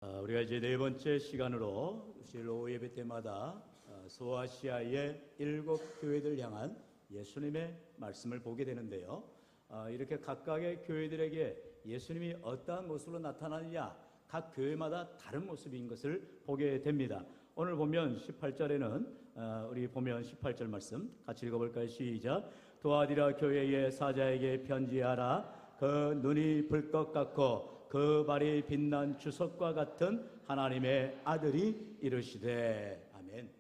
우리가 이제 네 번째 시간으로 주일 오후 예배 때마다 소아시아의 7교회들 향한 예수님의 말씀을 보게 되는데요. 이렇게 각각의 교회들에게 예수님이 어떠한 모습으로 나타나느냐, 각 교회마다 다른 모습인 것을 보게 됩니다. 오늘 보면 18절에는 우리 보면 18절 말씀 같이 읽어볼까요? 시작. 도아디라 교회의 사자에게 편지하라. 그 눈이 불 것 같고 그 발이 빛난 주석과 같은 하나님의 아들이 이르시되. 아멘.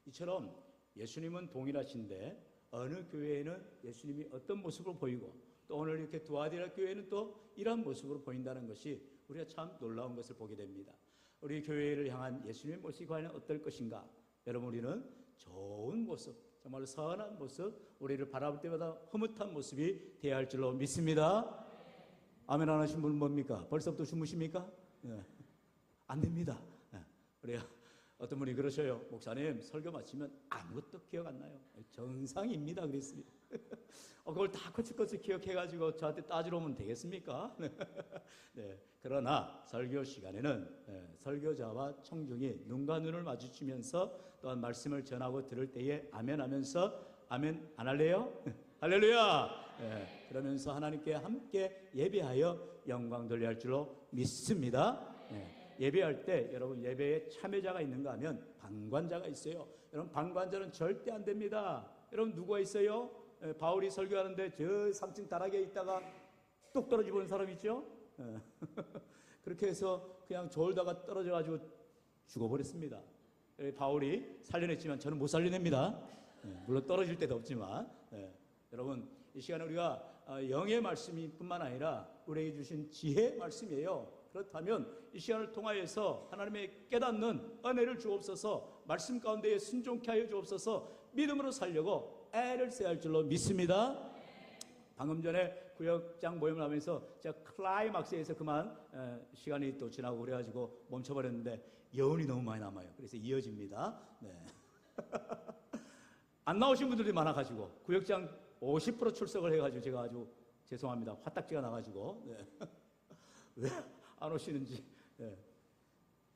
이처럼 예수님은 동일하신데 어느 교회에는 예수님이 어떤 모습으로 보이고 또 오늘 이렇게 두아디라 교회는 또 이런 모습으로 보인다는 것이 우리가 참 놀라운 것을 보게 됩니다. 우리 교회를 향한 예수님의 모습이 과연 어떨 것인가? 여러분, 우리는 좋은 모습, 정말 선한 모습, 우리를 바라볼 때마다 흐뭇한 모습이 되어야 할 줄로 믿습니다. 아멘 안 하신 분은 뭡니까? 벌써부터 주무십니까? 안 됩니다. 우리 어떤 분이 그러셔요. 목사님, 설교 마치면 아무것도 기억 안 나요. 정상입니다. 그랬습니다. 그걸 다 거치거치 기억해가지고 저한테 따지러 오면 되겠습니까? 네. 그러나 설교 시간에는 설교자와 청중이 눈과 눈을 마주치면서 또한 말씀을 전하고 들을 때에 아멘 하면서 아멘 안 할래요? 할렐루야! 그러면서 하나님께 함께 예배하여 영광 돌려야 할 줄로 믿습니다. 예배할 때 여러분 예배에 참여자가 있는가 하면 방관자가 있어요. 여러분 방관자는 절대 안 됩니다. 여러분 누가 있어요? 바울이 설교하는데 저 3층 다락에 있다가 뚝 떨어져 본 사람 있죠? 그렇게 해서 그냥 졸다가 떨어져가지고 죽어버렸습니다. 바울이 살려냈지만 저는 못 살려냅니다. 물론 떨어질 때도 없지만. 여러분 이 시간에 우리가 영의 말씀이 뿐만 아니라 우리에게 주신 지혜의 말씀이에요. 그렇다면 이 시간을 통하여서 하나님의 깨닫는 은혜를 주옵소서, 말씀 가운데에 순종케 하여 주옵소서, 믿음으로 살려고 애를 써야 할 줄로 믿습니다. 방금 전에 구역장 모임을 하면서 제가 클라이막스에서 그만 시간이 또 지나고 그래가지고 멈춰버렸는데 여운이 너무 많이 남아요. 그래서 이어집니다. 네. 안 나오신 분들이 많아가지고 구역장 50% 출석을 해가지고 제가 아주 죄송합니다. 화딱지가 나가지고. 네. 왜 안 오시는지. 네.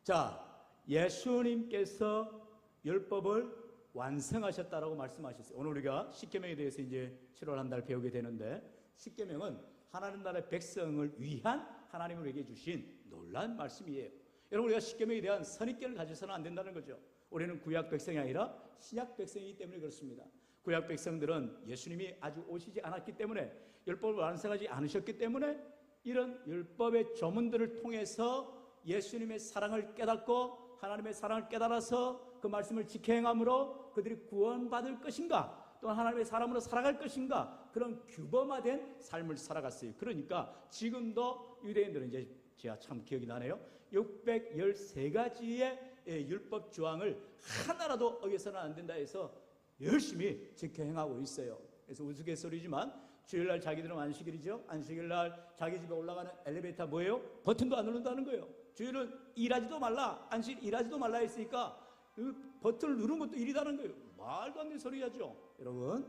자, 예수님께서 율법을 완성하셨다라고 말씀하셨어요. 오늘 우리가 십계명에 대해서 이제 7월 한 달 배우게 되는데, 십계명은 하나님 나라의 백성을 위한 하나님을 우리에게 주신 놀라운 말씀이에요. 여러분, 우리가 십계명에 대한 선입견을 가져서는 안 된다는 거죠. 우리는 구약 백성이 아니라 신약 백성이기 때문에 그렇습니다. 구약 백성들은 예수님이 아직 오시지 않았기 때문에, 율법을 완성하지 않으셨기 때문에 이런 율법의 조문들을 통해서 예수님의 사랑을 깨닫고 하나님의 사랑을 깨달아서 그 말씀을 지켜 행함으로 그들이 구원받을 것인가, 또한 하나님의 사람으로 살아갈 것인가, 그런 규범화된 삶을 살아갔어요. 그러니까 지금도 유대인들은 이제 제가 참 기억이 나네요. 613가지의 율법 조항을 하나라도 어겨서는 안 된다 해서 열심히 지켜 행하고 있어요. 그래서 우스갯소리지만 주일날 자기들은 안식일이죠. 안식일날 자기 집에 올라가는 엘리베이터 뭐예요? 버튼도 안 누른다는 거예요. 주일은 일하지도 말라, 안식 일하지도 말라 했으니까 그 버튼을 누르는 것도 일이라는 거예요. 말도 안 되는 소리 하죠. 여러분,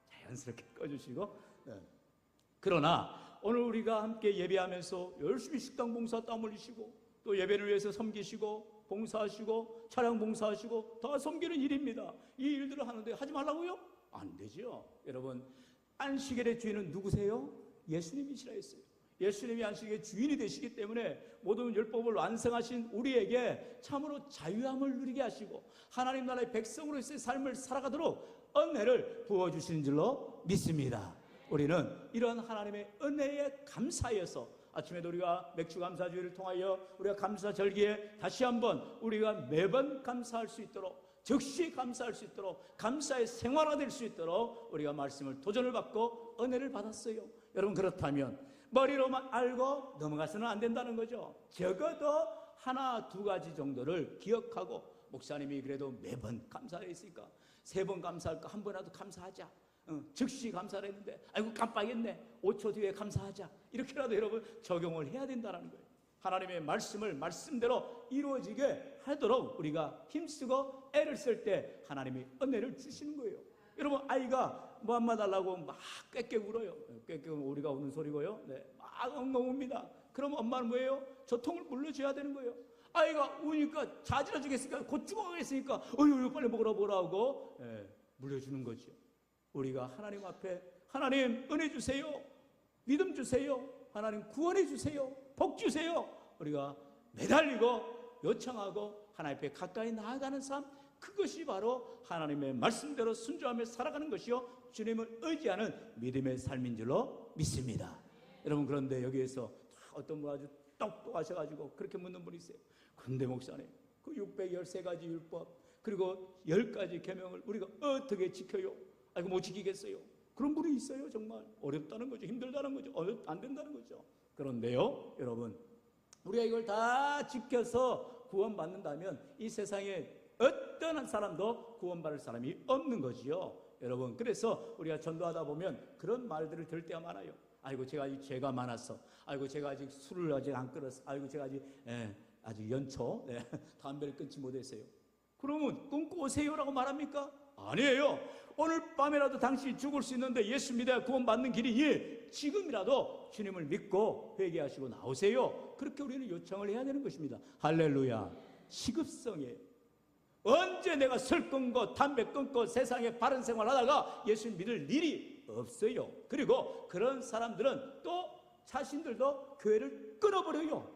자연스럽게 꺼주시고. 그러나 오늘 우리가 함께 예배하면서 열심히 식당 봉사 땀 흘리시고 또 예배를 위해서 섬기시고 봉사하시고 차량 봉사하시고 다 섬기는 일입니다. 이 일들을 하는데 하지 말라고요? 안 되죠. 여러분, 안식일의 주인은 누구세요? 예수님이시라 했어요. 예수님이 안식일의 주인이 되시기 때문에 모든 율법을 완성하신 우리에게 참으로 자유함을 누리게 하시고 하나님 나라의 백성으로서의 삶을 살아가도록 은혜를 부어주시는 줄로 믿습니다. 우리는 이런 하나님의 은혜에 감사하여서 아침에도 우리가 맥주 감사주의를 통하여 우리가 감사절기에 다시 한번 우리가 매번 감사할 수 있도록, 즉시 감사할 수 있도록, 감사의 생활화될 수 있도록 우리가 말씀을 도전을 받고 은혜를 받았어요. 여러분, 그렇다면 머리로만 알고 넘어가서는 안 된다는 거죠. 적어도 하나 두 가지 정도를 기억하고, 목사님이 그래도 매번 감사를 했으니까 3번 감사할까, 한 번이라도 감사하자. 즉시 감사를 했는데 아이고 깜빡했네, 5초 뒤에 감사하자. 이렇게라도 여러분 적용을 해야 된다는 거예요. 하나님의 말씀을 말씀대로 이루어지게 하도록 우리가 힘쓰고 애를 쓸 때 하나님이 은혜를 주시는 거예요. 여러분, 아이가 뭐 안 봐달라고 막 꽥꽥 울어요. 꽥꽥 우리가 우는 소리고요. 막 엉엉 웁니다. 그럼 엄마는 뭐예요? 조통을 물려줘야 되는 거예요. 아이가 우니까 자지러 주겠으니까 곧 죽어가겠으니까 어휴 빨리 먹으라고 물려주는 거죠. 우리가 하나님 앞에 하나님 은혜 주세요, 믿음 주세요, 하나님 구원해 주세요, 복 주세요, 우리가 매달리고 요청하고 하나님 앞에 가까이 나아가는 삶, 그것이 바로 하나님의 말씀대로 순종하며 살아가는 것이요 주님을 의지하는 믿음의 삶인 줄로 믿습니다. 여러분, 그런데 여기에서 어떤 분 아주 똑똑하셔가지고 그렇게 묻는 분이 있어요. 그런데 목사님, 그 613가지 율법 그리고 10가지 계명을 우리가 어떻게 지켜요? 아이고 못 지키겠어요. 그런 분이 있어요. 정말 어렵다는 거죠. 힘들다는 거죠. 안 된다는 거죠. 그런데요 여러분, 우리가 이걸 다 지켜서 구원받는다면 이 세상에 어떤 사람도 구원받을 사람이 없는 거지요. 여러분, 그래서 우리가 전도하다 보면 그런 말들을 들을 때가 많아요. 아이고 제가 아직 죄가 많았어. 아이고 제가 아직 술을 아직 안 끊었어. 아이고 제가 아직 연초 담배를 끊지 못했어요. 그러면 끊고 오세요라고 말합니까? 아니에요. 오늘 밤에라도 당신이 죽을 수 있는데 예수 믿어야 구원받는 길이니 지금이라도 주님을 믿고 회개하시고 나오세요. 그렇게 우리는 요청을 해야 되는 것입니다. 할렐루야. 시급성이에요. 언제 내가 술 끊고 담배 끊고 세상에 바른 생활하다가 예수 믿을 일이 없어요. 그리고 그런 사람들은 또 자신들도 교회를 끊어버려요.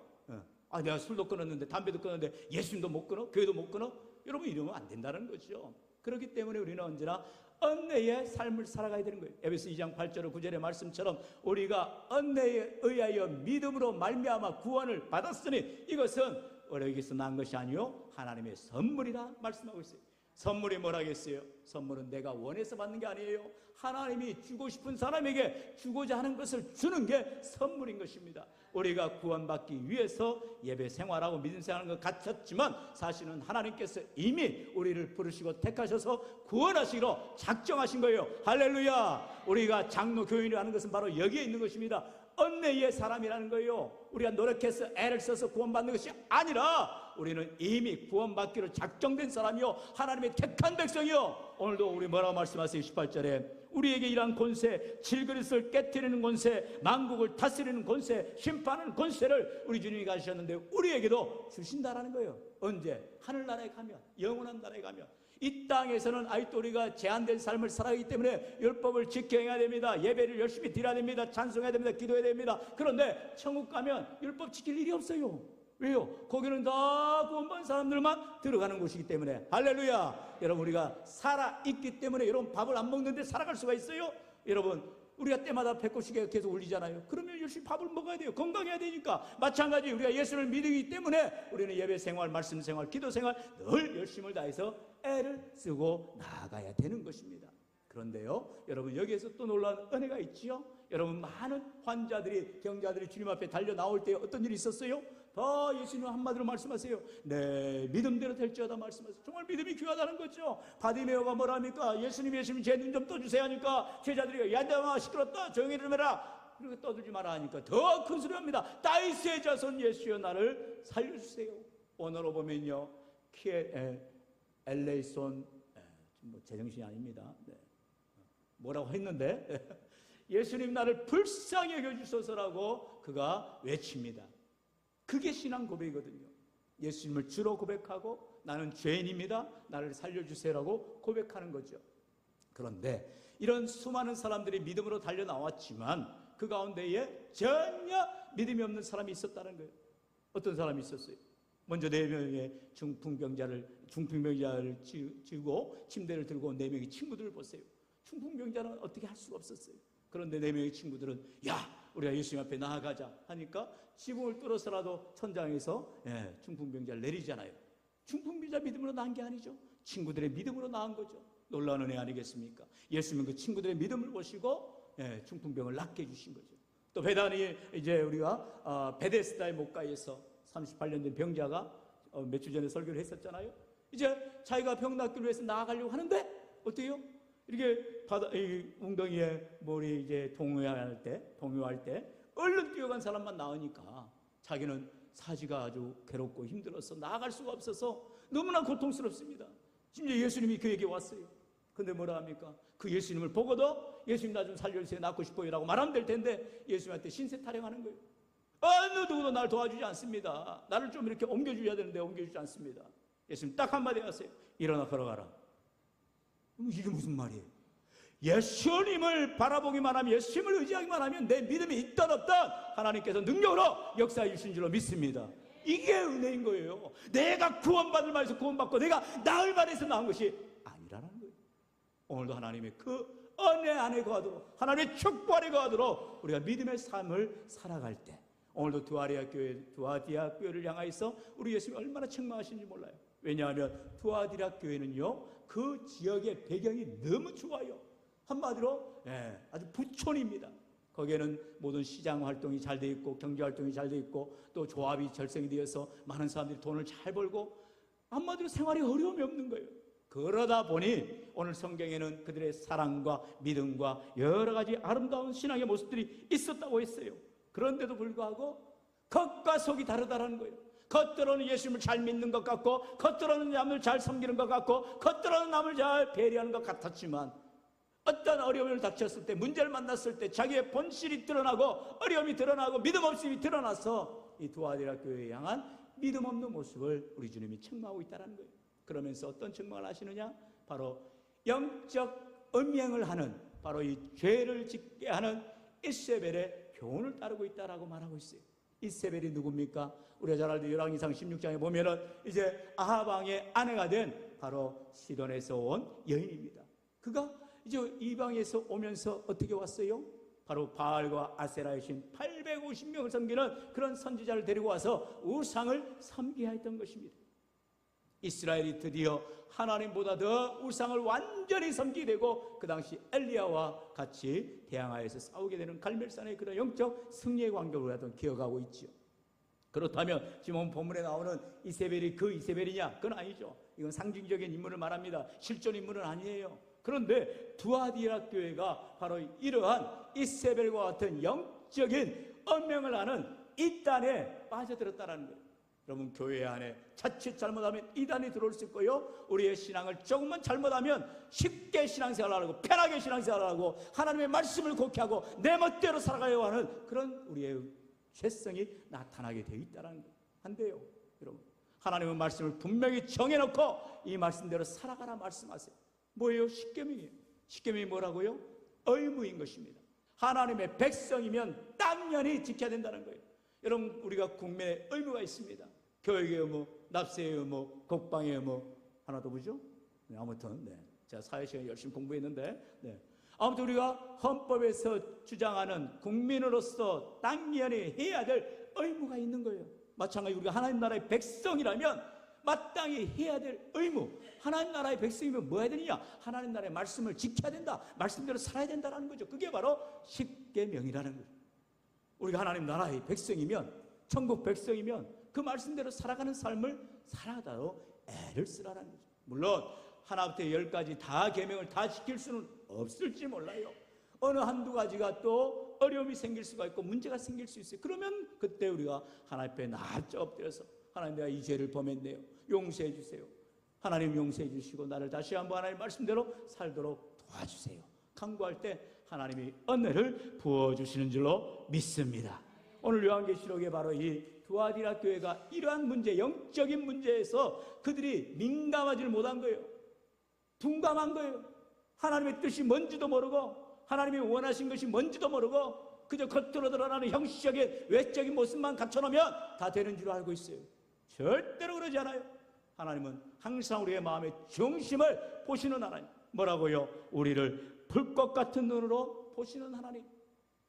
내가 술도 끊었는데 담배도 끊었는데 예수님도 못 끊어? 교회도 못 끊어? 여러분, 이러면 안 된다는 거죠. 그렇기 때문에 우리는 언제나 은혜의 삶을 살아가야 되는 거예요. 에베소 2장 8절 9절의 말씀처럼 우리가 은혜에 의하여 믿음으로 말미암아 구원을 받았으니 이것은 우리에게서 난 것이 아니요 하나님의 선물이라 말씀하고 있어요. 선물이 뭐라겠어요? 선물은 내가 원해서 받는 게 아니에요. 하나님이 주고 싶은 사람에게 주고자 하는 것을 주는 게 선물인 것입니다. 우리가 구원받기 위해서 예배 생활하고 믿음 생활하는 것 같았지만 사실은 하나님께서 이미 우리를 부르시고 택하셔서 구원하시기로 작정하신 거예요. 할렐루야. 우리가 장로 교인이라는 것은 바로 여기에 있는 것입니다. 은혜의 사람이라는 거예요. 우리가 노력해서 애를 써서 구원받는 것이 아니라 우리는 이미 구원받기로 작정된 사람이요 하나님의 택한 백성이요. 오늘도 우리 뭐라고 말씀하세요? 18절에 우리에게 이러한 권세, 질그릇을 깨뜨리는 권세, 만국을 다스리는 권세, 심판하는 권세를 우리 주님이 가지셨는데 우리에게도 주신다라는 거예요. 언제? 하늘나라에 가면, 영원한 나라에 가면. 이 땅에서는 아직도 우리가 제한된 삶을 살아가기 때문에 율법을 지켜야 됩니다. 예배를 열심히 드려야 됩니다. 찬송해야 됩니다. 기도해야 됩니다. 그런데 천국 가면 율법 지킬 일이 없어요. 왜요? 거기는 다 구원받은 사람들만 들어가는 곳이기 때문에. 할렐루야. 여러분, 우리가 살아있기 때문에 여러분 밥을 안 먹는데 살아갈 수가 있어요? 여러분, 우리가 때마다 배꼽시계가 계속 울리잖아요. 그러면 열심히 밥을 먹어야 돼요. 건강해야 되니까. 마찬가지 우리가 예수를 믿기 때문에 우리는 예배 생활, 말씀 생활, 기도 생활 늘 열심을 다해서 애를 쓰고 나아가야 되는 것입니다. 그런데요 여러분, 여기에서 또 놀라운 은혜가 있지요. 여러분, 많은 환자들이, 병자들이 주님 앞에 달려 나올 때 어떤 일이 있었어요? 더 예수님 한마디로 말씀하세요. 내 믿음대로 될지어다 말씀하세요. 정말 믿음이 귀하다는 거죠. 바디메오가 뭐랍니까? 예수님 제 눈 좀 떠주세요 하니까 제자들이 야다마 시끄럽다 조용히 좀 해라. 그리고 떠들지 마라 하니까 더 큰 소리 합니다. 다윗의 자손 예수여 나를 살려주세요. 오늘로 보면요 엘레이손 제정신이 아닙니다. 뭐라고 했는데 예수님 나를 불쌍히 여겨주소서라고 그가 외칩니다. 그게 신앙 고백이거든요. 예수님을 주로 고백하고 나는 죄인입니다. 나를 살려주세요라고 고백하는 거죠. 그런데 이런 수많은 사람들이 믿음으로 달려나왔지만 그 가운데에 전혀 믿음이 없는 사람이 있었다는 거예요. 어떤 사람이 있었어요? 먼저 4명의 중풍병자를 지우고 침대를 들고 4명의 친구들을 보세요. 중풍병자는 어떻게 할 수가 없었어요. 그런데 4명의 친구들은 우리가 예수님 앞에 나아가자 하니까 지붕을 뚫어서라도 천장에서 중풍병자를 내리잖아요. 중풍병자 믿음으로 나은 게 아니죠. 친구들의 믿음으로 나은 거죠. 놀라운 은혜 아니겠습니까? 예수님은 그 친구들의 믿음을 보시고 중풍병을 낫게 해주신 거죠. 또 베다니 이제 우리가 베데스다의 목가에서 38년 된 병자가 며칠 전에 설교를 했었잖아요. 이제 자기가 병 낫기를 위해서 나아가려고 하는데 어때요? 이렇게 이 웅덩이에 머리 이제 동요할 때 얼른 뛰어간 사람만 나오니까 자기는 사지가 아주 괴롭고 힘들어서 나아갈 수가 없어서 너무나 고통스럽습니다. 심지어 예수님이 그에게 왔어요. 근데 뭐라 합니까? 그 예수님을 보고도 예수님 나 좀 살려주세요, 낫고 싶어요 라고 말하면 될 텐데 예수님한테 신세 타령하는 거예요. 어느 누구도 나를 도와주지 않습니다. 나를 좀 이렇게 옮겨주셔야 되는데 옮겨주지 않습니다. 예수님 딱 한마디 하세요. 일어나 걸어가라. 이게 무슨 말이에요? 예수님을 바라보기만 하면, 예수님을 의지하기만 하면 내 믿음이 있든 없든 하나님께서 능력으로 역사해 주신 줄로 믿습니다. 이게 은혜인 거예요. 내가 구원받을 말에서 구원받고 내가 나을 말에서 나은 것이 아니라는 거예요. 오늘도 하나님의 그 은혜 안에 거하도록, 하나님의 축복 안에 거하도록 우리가 믿음의 삶을 살아갈 때, 오늘도 두아디아 교회를 향하여서 우리 예수님이 얼마나 책망하시는지 몰라요. 왜냐하면 두아디라 교회는요, 그 지역의 배경이 너무 좋아요. 한마디로 아주 부촌입니다. 거기에는 모든 시장 활동이 잘 돼 있고 경제 활동이 잘 돼 있고 또 조합이 결성이 되어서 많은 사람들이 돈을 잘 벌고 한마디로 생활이 어려움이 없는 거예요. 그러다 보니 오늘 성경에는 그들의 사랑과 믿음과 여러 가지 아름다운 신앙의 모습들이 있었다고 했어요. 그런데도 불구하고 겉과 속이 다르다라는 거예요. 겉으로는 예수님을 잘 믿는 것 같고, 겉으로는 남을 잘 섬기는 것 같고, 겉으로는 남을 잘 배려하는 것 같았지만, 어떤 어려움을 닥쳤을 때, 문제를 만났을 때 자기의 본질이 드러나고 어려움이 드러나고 믿음 없음이 드러나서 이 두아디라 교회에 향한 믿음 없는 모습을 우리 주님이 책망하고 있다는 거예요. 그러면서 어떤 책망을 하시느냐? 바로 영적 음행을 하는, 바로 이 죄를 짓게 하는 이세벨의 교훈을 따르고 있다라고 말하고 있어요. 이세벨이 누굽니까? 우리가 잘 알던 열왕기상 16장에 보면은 이제 아합 왕의 아내가 된 바로 시돈에서 온 여인입니다. 그가 이제 이방에서 오면서 어떻게 왔어요? 바로 바알과 아세라의 신 850명을 섬기는 그런 선지자를 데리고 와서 우상을 섬기게 했던 것입니다. 이스라엘이 드디어 하나님보다 더 우상을 완전히 섬기게 되고 그 당시 엘리야와 같이 대항하여서 싸우게 되는 갈멜산의 그런 영적 승리의 광경을 우리가 기억하고 있죠. 그렇다면 지금 본문에 나오는 이세벨이 그 이세벨이냐? 그건 아니죠. 이건 상징적인 인물을 말합니다. 실존 인물은 아니에요. 그런데 두아디라 교회가 바로 이러한 이세벨과 같은 영적인 언명을 하는 이단에 빠져들었다는 거예요. 여러분, 교회 안에 자칫 잘못하면 이단이 들어올 수 있고요, 우리의 신앙을 조금만 잘못하면 쉽게 신앙생활을 하고 편하게 신앙생활을 하고 하나님의 말씀을 곡해하고 내 멋대로 살아가려고 하는 그런 우리의 죄성이 나타나게 되어 있다는 거 한데요. 여러분, 하나님의 말씀을 분명히 정해놓고 이 말씀대로 살아가라 말씀하세요. 뭐예요? 십계명이에요. 십계명이 뭐라고요? 의무인 것입니다. 하나님의 백성이면 당연히 지켜야 된다는 거예요. 여러분, 우리가 국민의 의무가 있습니다. 교육의 의무, 납세의 의무, 국방의 의무, 하나 더 뭐죠? 네, 아무튼 제가 사회시간에 열심히 공부했는데 아무튼 우리가 헌법에서 주장하는 국민으로서 당연히 해야 될 의무가 있는 거예요. 마찬가지 우리가 하나님 나라의 백성이라면 마땅히 해야 될 의무, 하나님 나라의 백성이면 뭐 해야 되느냐? 하나님 나라의 말씀을 지켜야 된다, 말씀대로 살아야 된다는 거죠. 그게 바로 십계명이라는 거죠. 우리가 하나님 나라의 백성이면, 천국 백성이면 그 말씀대로 살아가는 삶을 살아가도록 애를 쓰라는 거죠. 물론 하나부터 10가지 다 계명을 다 지킬 수는 없을지 몰라요. 어느 한두 가지가 또 어려움이 생길 수가 있고 문제가 생길 수 있어요. 그러면 그때 우리가 하나님 앞에 납작 엎드려서 하나님, 내가 이 죄를 범했네요, 용서해 주세요. 하나님 용서해 주시고 나를 다시 한번 하나님 말씀대로 살도록 도와주세요. 간구할 때 하나님이 은혜를 부어주시는 줄로 믿습니다. 오늘 요한계시록에 바로 이 두아디라 교회가 이러한 문제, 영적인 문제에서 그들이 민감하지를 못한 거예요. 둔감한 거예요. 하나님의 뜻이 뭔지도 모르고 하나님이 원하신 것이 뭔지도 모르고 그저 겉으로 드러나는 형식적인 외적인 모습만 갖춰놓으면 다 되는 줄 알고 있어요. 절대로 그러지 않아요. 하나님은 항상 우리의 마음의 중심을 보시는 하나님. 뭐라고요? 우리를 불꽃 같은 눈으로 보시는 하나님.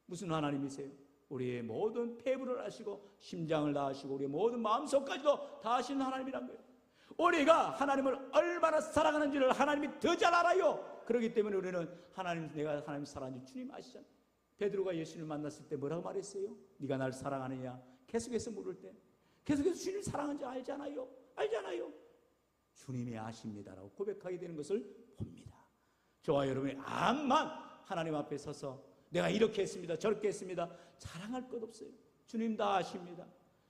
무슨 하나님이세요? 우리의 모든 폐부를 아시고 심장을 다 아시고 우리의 모든 마음속까지도 다 아시는 하나님이란 거예요. 우리가 하나님을 얼마나 사랑하는지를 하나님이 더 잘 알아요. 그렇기 때문에 우리는 하나님, 내가 하나님 사랑하는 주님 아시잖아요. 베드로가 예수님을 만났을 때 뭐라고 말했어요? 네가 날 사랑하느냐? 계속해서 물을 때 계속해서 주님을 사랑하는지 알잖아요. 주님이 아십니다라고 고백하게 되는 것을 봅니다. 저와 여러분이 암만 하나님 앞에 서서 내가 이렇게 했습니다, 저렇게 했습니다, 자랑할 것 없어요. 주님 다 아십니다.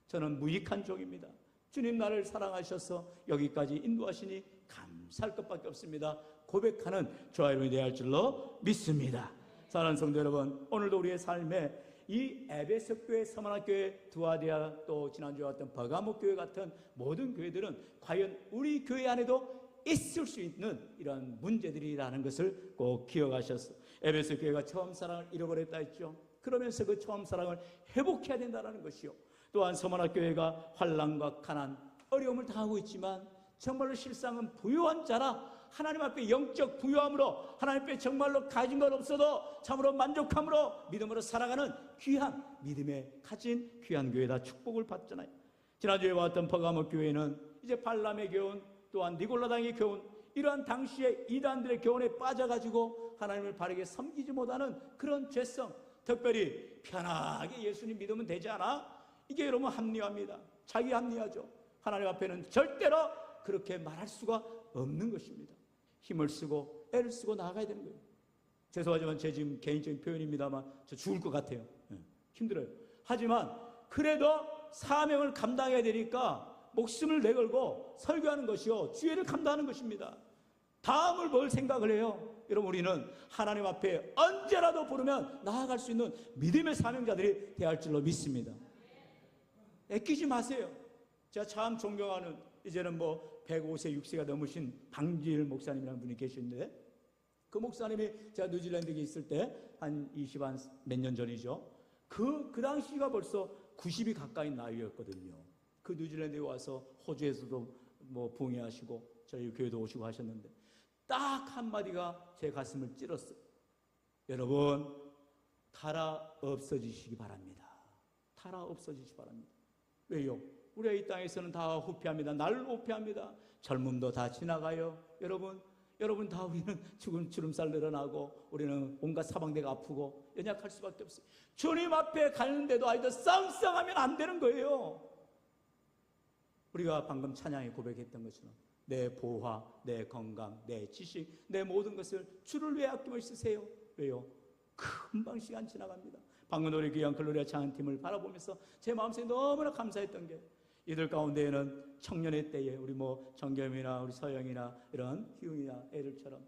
저는 무익한 종입니다. 주님 나를 사랑하셔서 여기까지 인도하시니 감사할 것밖에 없습니다. 고백하는 저와 여러분이 되어야 할 줄로 믿습니다. 사랑하는 성도 여러분, 오늘도 우리의 삶에 이 에베소 교회, 서머나 교회, 두아디아, 또 지난주에 왔던 버가모 교회 같은 모든 교회들은 과연 우리 교회 안에도 있을 수 있는 이런 문제들이라는 것을 꼭 기억하셨어. 에베소 교회가 처음 사랑을 잃어버렸다 했죠. 그러면서 그 처음 사랑을 회복해야 된다는 것이요. 또한 서머나 교회가 환난과 가난, 어려움을 당하고 있지만 정말로 실상은 부유한 자라 하나님 앞에 영적 부유함으로 하나님 앞에 정말로 가진 것 없어도 참으로 만족함으로 믿음으로 살아가는 귀한 믿음에 가진 귀한 교회다 축복을 받잖아요. 지난주에 왔던 버가모 교회는 이제 발람의 교훈 또한 니골라당의 교훈 이러한 당시의 이단들의 교훈에 빠져가지고 하나님을 바르게 섬기지 못하는 그런 죄성, 특별히 편하게 예수님 믿으면 되지 않아? 이게 여러분 합리화입니다. 자기 합리화죠. 하나님 앞에는 절대로 그렇게 말할 수가 없는 것입니다. 힘을 쓰고 애를 쓰고 나아가야 되는 거예요. 죄송하지만 제 지금 개인적인 표현입니다만 저 죽을 것 같아요. 힘들어요. 하지만 그래도 사명을 감당해야 되니까 목숨을 내걸고 설교하는 것이요 주의를 감당하는 것입니다. 다음을 뭘 생각을 해요? 여러분 우리는 하나님 앞에 언제라도 부르면 나아갈 수 있는 믿음의 사명자들이 되어야 할 줄로 믿습니다. 애끼지 마세요. 제가 참 존경하는 이제는 105세 6세가 넘으신 방지일 목사님이라는 분이 계시는데 그 목사님이 제가 뉴질랜드에 있을 때 한 20 몇 년 전이죠. 그 당시가 벌써 90이 가까이 나이였거든요. 그 뉴질랜드에 와서 호주에서도 부흥회하시고 저희 교회도 오시고 하셨는데 딱 한마디가 제 가슴을 찔렀어요. 여러분 타라 없어지시기 바랍니다. 타라 없어지시기 바랍니다. 왜요? 우리가 이 땅에서는 다 후패합니다. 날 후패합니다. 젊음도 다 지나가요. 여러분 다 우리는 주름살 늘어나고 우리는 온갖 사방대가 아프고 연약할 수밖에 없어요. 주님 앞에 가는데도 아이들 쌍쌍하면 안 되는 거예요. 우리가 방금 찬양에 고백했던 것처럼 내 보화, 내 건강, 내 지식, 내 모든 것을 주를 위해 아낌없이 쓰세요. 왜요? 금방 시간 지나갑니다. 방금 우리 귀한 글로리아 찬양팀을 바라보면서 제 마음속에 너무나 감사했던 게 이들 가운데에는 청년의 때에 우리 정겸이나 우리 서영이나 이런 희웅이나 애들처럼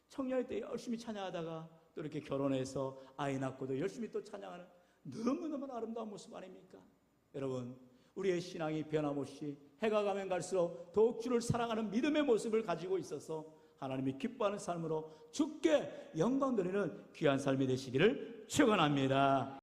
청년의 때에 열심히 찬양하다가 또 이렇게 결혼해서 아이 낳고도 열심히 또 찬양하는 너무너무 아름다운 모습 아닙니까? 여러분 우리의 신앙이 변함없이 해가 가면 갈수록 더욱 주를 사랑하는 믿음의 모습을 가지고 있어서 하나님이 기뻐하는 삶으로 주께 영광 돌리는 귀한 삶이 되시기를 축원합니다.